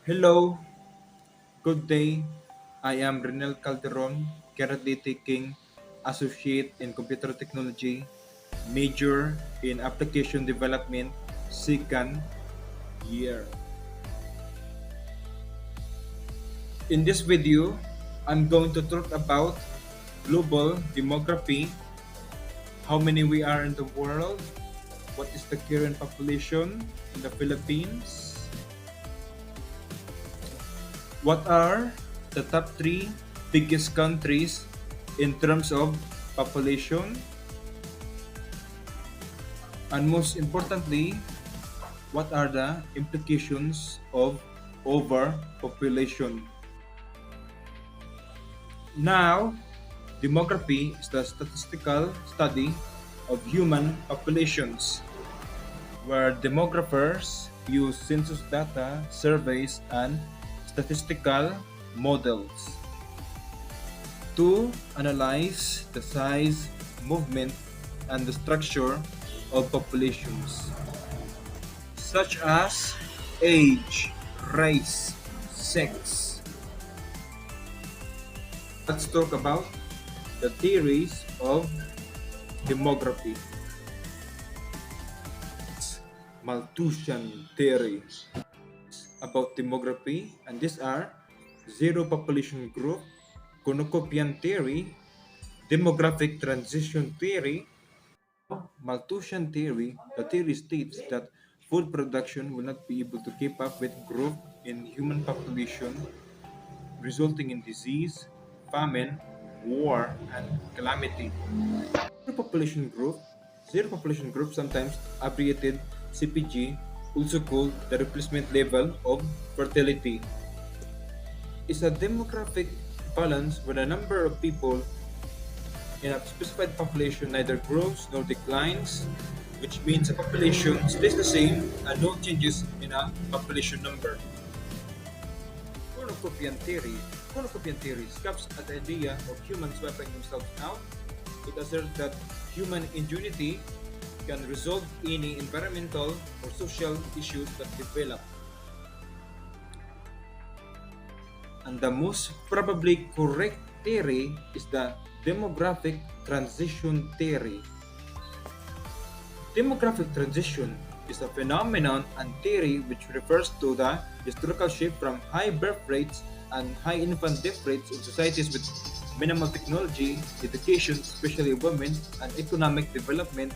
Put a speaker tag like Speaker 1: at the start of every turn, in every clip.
Speaker 1: Hello, good day. I am Renel Calderon, currently taking Associate in Computer Technology, major in Application Development, second year. In this video, I'm going to talk about global demography, how many we are in the world, what is the current population in the Philippines, what are the top three biggest countries in terms of population, and most importantly, what are the implications of overpopulation? Now, demography is the statistical study of human populations, where demographers use census data, surveys, and statistical models to analyze the size, movement, and the structure of populations, such as age, race, sex. Let's talk about the theories of demography. Malthusian theory about demography, and these are zero population group, cornucopian theory, demographic transition theory. Malthusian theory, the theory states that food production will not be able to keep up with growth in human population, resulting in disease, famine, war, and calamity. Zero population growth, zero population group, sometimes abbreviated CPG, also called the replacement level of fertility, is a demographic balance where the number of people in a specified population neither grows nor declines, which means a population stays the same and no changes in a population number. Cornucopian theory. Cornucopian theory scoffs at the idea of humans wiping themselves out. It asserts that human ingenuity can resolve any environmental or social issues that develop. And the most probably correct theory is the demographic transition theory. Demographic transition is a phenomenon and theory which refers to the historical shift from high birth rates and high infant death rates in societies with minimal technology, education, especially women, and economic development,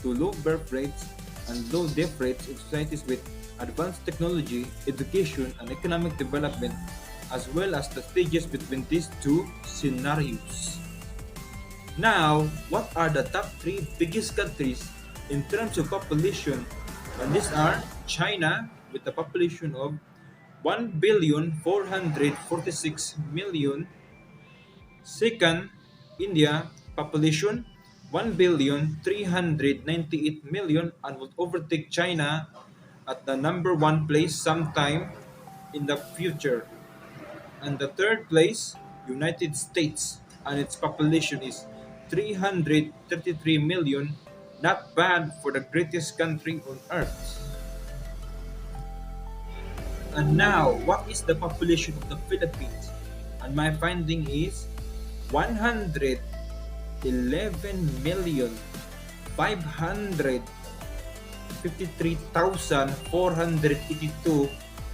Speaker 1: to low birth rates and low death rates in societies with advanced technology, education, and economic development, as well as the stages between these two scenarios. Now, what are the top three biggest countries in terms of population? And these are China with a population of 1,446,000,000. Second, India population 1,398,000,000 and will overtake China at the number one place sometime in the future. And the third place, United States, and its population is 333 million. Not bad for the greatest country on earth. And now, what is the population of the Philippines? And my finding is 111,553,482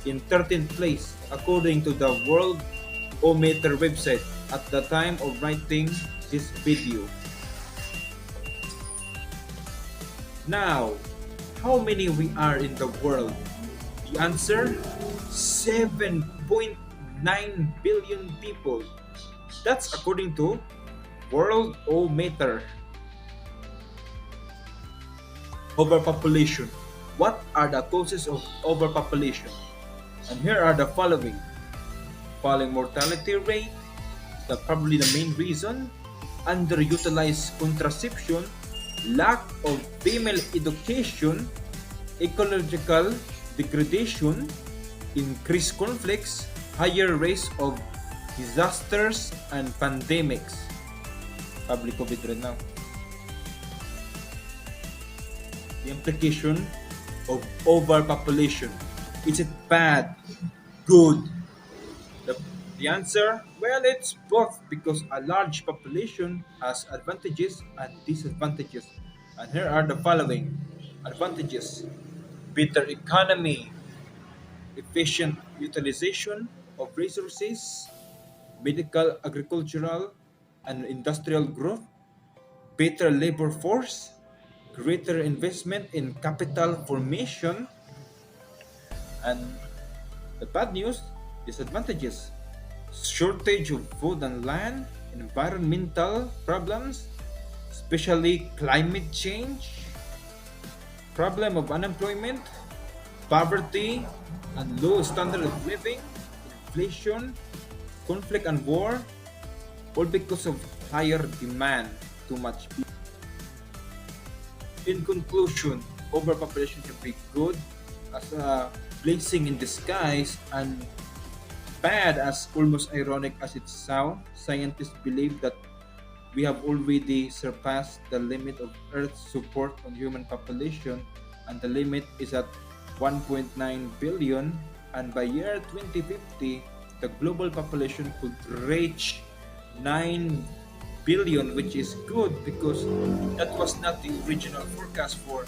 Speaker 1: in 13th place according to the World Ometer website at the time of writing this video. Now, how many we are in the world? The answer, 7.9 billion people. That's according to World Ometer. Overpopulation. What are the causes of overpopulation? And here are the following. Falling mortality rate, that's probably the main reason. Underutilized contraception, lack of female education, ecological degradation, increased conflicts, higher risk of disasters and pandemics. Public COVID right now. The implication of overpopulation. Is it bad good? The, the answer? Well, it's both because a large population has advantages and disadvantages. And here are the following advantages: better economy, efficient utilization of resources, medical, agricultural, and industrial growth, better labor force, greater investment in capital formation, and the bad news, disadvantages, shortage of food and land, environmental problems, especially climate change, problem of unemployment, poverty and low standard of living, inflation, conflict and war, all because of higher demand, too much people. In conclusion, overpopulation can be good as a blessing in disguise and bad as almost ironic as it sounds. Scientists believe that we have already surpassed the limit of Earth's support on human population, and the limit is at 1.9 billion. And by year 2050, the global population could reach 9 billion, which is good because that was not the original forecast for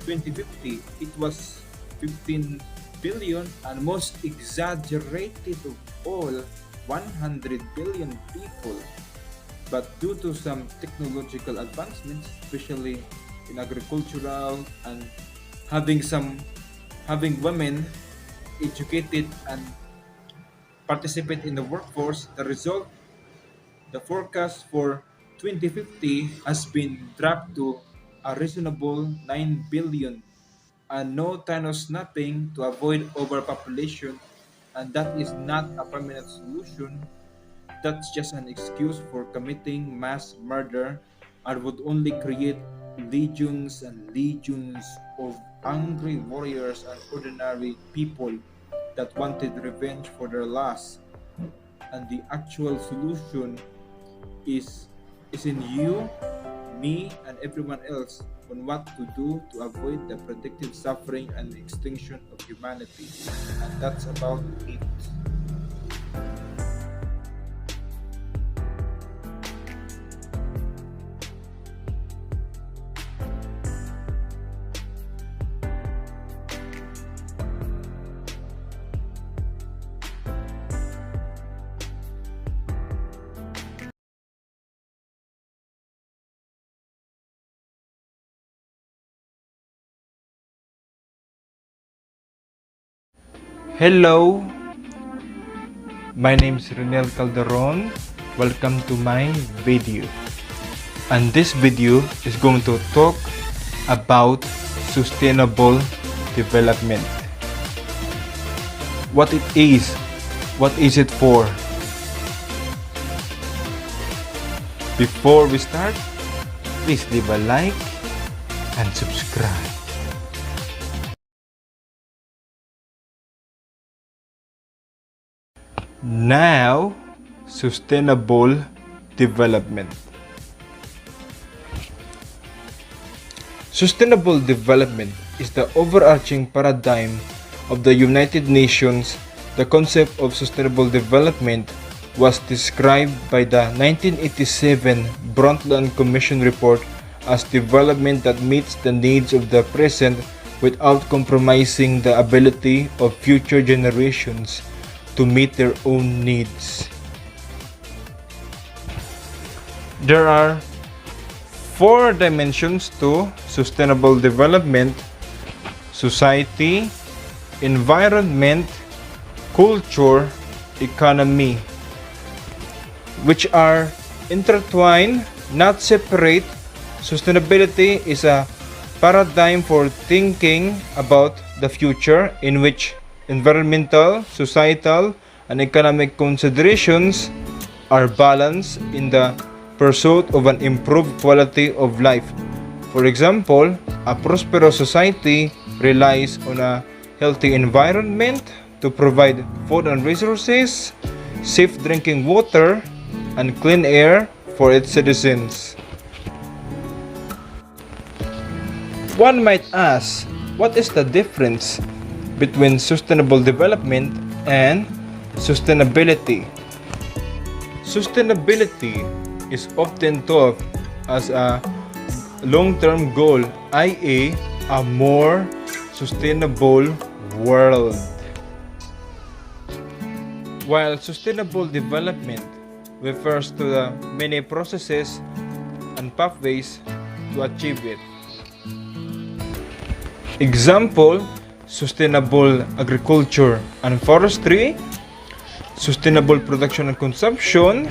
Speaker 1: 2050. It was 15 billion, and most exaggerated of all, 100 billion people. But due to some technological advancements, especially in agricultural and having some having women educated and participate in the workforce, the result, the forecast for 2050 has been dropped to a reasonable 9 billion, and no Thanos snapping to avoid overpopulation, and that is not a permanent solution. That's just an excuse for committing mass murder and would only create legions and legions of angry warriors and ordinary people that wanted revenge for their loss. And the actual solution is is in you, me, and everyone else on what to do to avoid the predicted suffering and extinction of humanity. And that's about it.
Speaker 2: Hello, my name is Renel Calderon. Welcome to my video. And this video is going to talk about sustainable development. What it is, what is it for? Before we start, please leave a like and subscribe. Now, sustainable development. Sustainable development is the overarching paradigm of the United Nations. The concept of sustainable development was described by the 1987 Brundtland Commission report as development that meets the needs of the present without compromising the ability of future generations to meet their own needs. There are 4 dimensions to sustainable development: society, environment, culture, economy, which are intertwined, not separate. Sustainability is a paradigm for thinking about the future in which environmental, societal, and economic considerations are balanced in the pursuit of an improved quality of life. For example, a prosperous society relies on a healthy environment to provide food and resources, safe drinking water, and clean air for its citizens. One might ask, what is the difference between sustainable development and sustainability. Sustainability is often thought as a long-term goal, i.e., a more sustainable world. While sustainable development refers to the many processes and pathways to achieve it. Example, sustainable agriculture and forestry, sustainable production and consumption,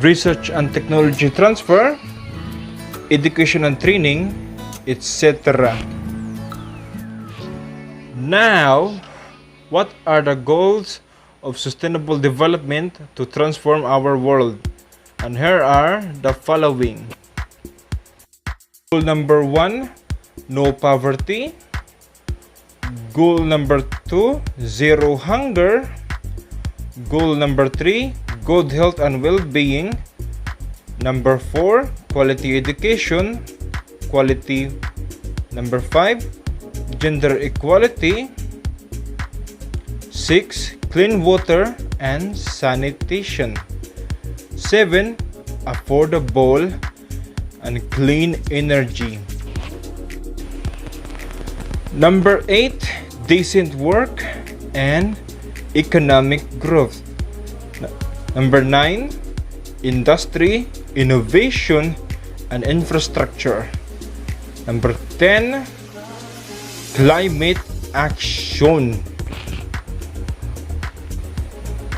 Speaker 2: research and technology transfer, education and training, etc. Now, what are the goals of sustainable development to transform our world? And here are the following. Goal number 1, no poverty. Goal number 2, zero hunger. Goal number 3, good health and well-being. Number 4, quality education. Quality. Number 5, gender equality. 6, clean water and sanitation. 7, affordable and clean energy. Number 8, decent work and economic growth. Number 9, industry, innovation and infrastructure. Number 10, climate action.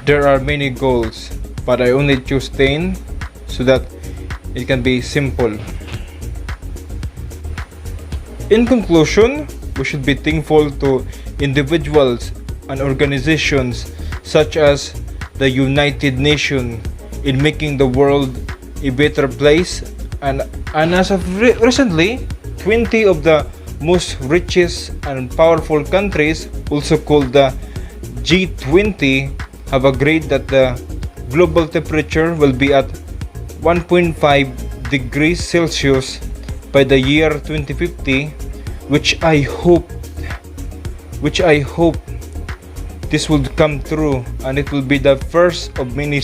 Speaker 2: There are many goals, but I only choose 10 so that it can be simple. In conclusion, we should be thankful to individuals and organizations such as the United Nations in making the world a better place, and as of recently, 20 of the most richest and powerful countries, also called the G20, have agreed that the global temperature will be at 1.5 degrees Celsius by the year 2050, which I hope this will come true, and it will be the first of many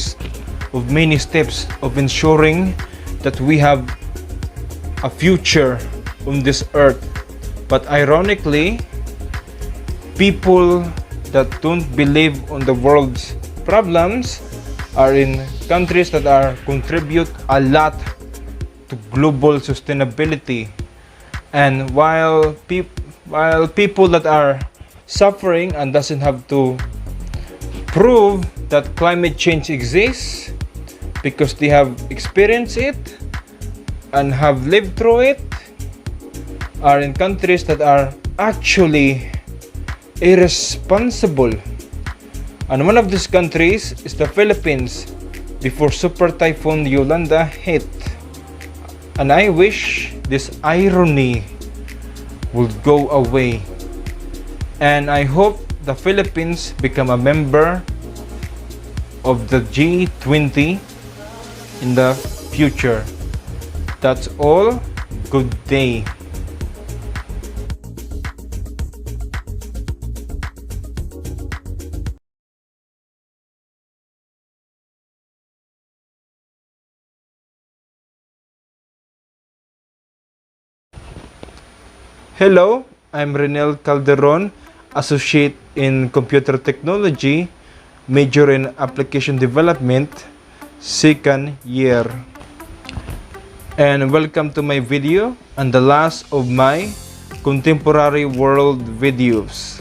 Speaker 2: steps of ensuring that we have a future on this earth. But ironically, people that don't believe on the world's problems are in countries that are contribute a lot to global sustainability. And while people that are suffering and doesn't have to prove that climate change exists because they have experienced it and have lived through it, are in countries that are actually irresponsible. And one of these countries is the Philippines before Super Typhoon Yolanda hit. And I wish this irony would go away. And I hope the Philippines become a member of the G20 in the future. That's all. Good day. Hello, I'm Renel Calderon, Associate in Computer Technology, major in Application Development, second year. And welcome to my video and the last of my contemporary world videos.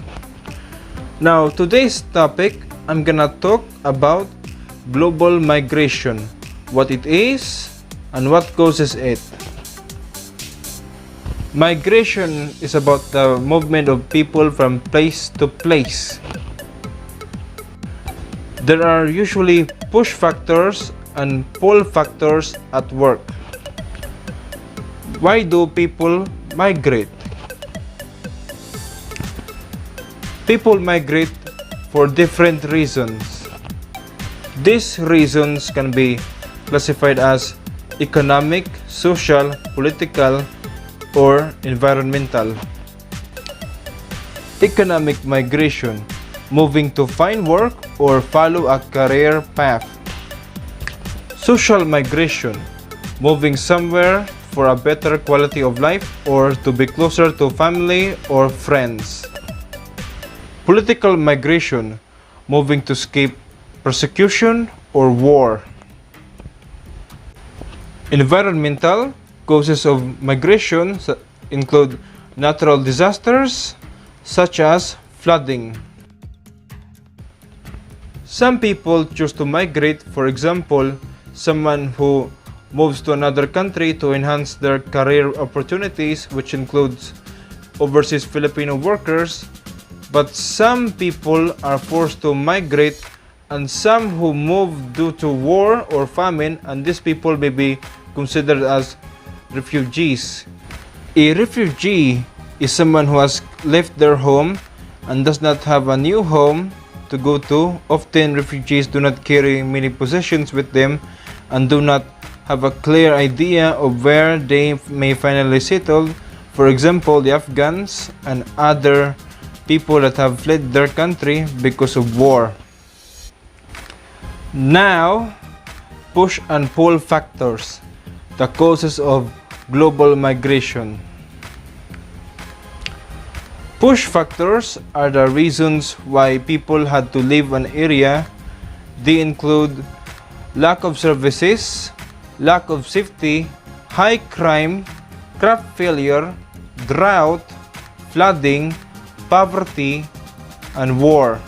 Speaker 2: Now, today's topic, I'm gonna talk about global migration, what it is and what causes it. Migration is about the movement of people from place to place. There are usually push factors and pull factors at work. Why do people migrate? People migrate for different reasons. These reasons can be classified as economic, social, political, or environmental. Economic migration, moving to find work or follow a career path. Social migration, moving somewhere for a better quality of life or to be closer to family or friends. Political migration, moving to escape persecution or war. Environmental causes of migration include natural disasters such as flooding. Some people choose to migrate, for example, someone who moves to another country to enhance their career opportunities, which includes overseas Filipino workers, but some people are forced to migrate and some who move due to war or famine, and these people may be considered as refugees. A refugee is someone who has left their home and does not have a new home to go to. Often refugees do not carry many possessions with them and do not have a clear idea of where they may finally settle. For example, the Afghans and other people that have fled their country because of war. Now, push and pull factors, the causes of global migration. Push factors are the reasons why people had to leave an area. They include lack of services, lack of safety, high crime, crop failure, drought, flooding, poverty, and war.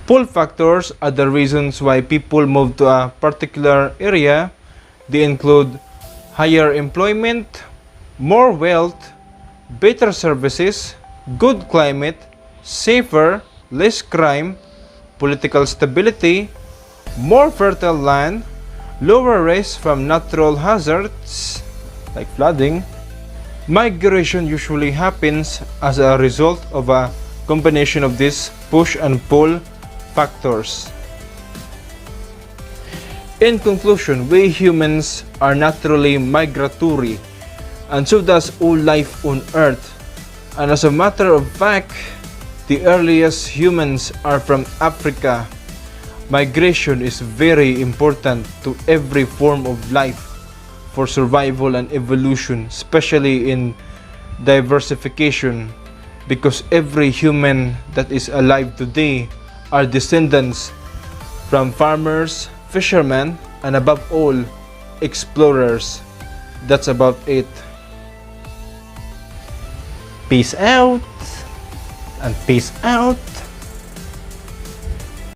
Speaker 2: Pull factors are the reasons why people move to a particular area. They include higher employment, more wealth, better services, good climate, safer, less crime, political stability, more fertile land, lower risk from natural hazards like flooding. Migration usually happens as a result of a combination of these push and pull factors. In conclusion, we humans are naturally migratory, and so does all life on Earth. And as a matter of fact, the earliest humans are from Africa. Migration is very important to every form of life for survival and evolution, especially in diversification, because every human that is alive today are descendants from farmers, fishermen, and above all, explorers. That's about it. Peace out and peace out.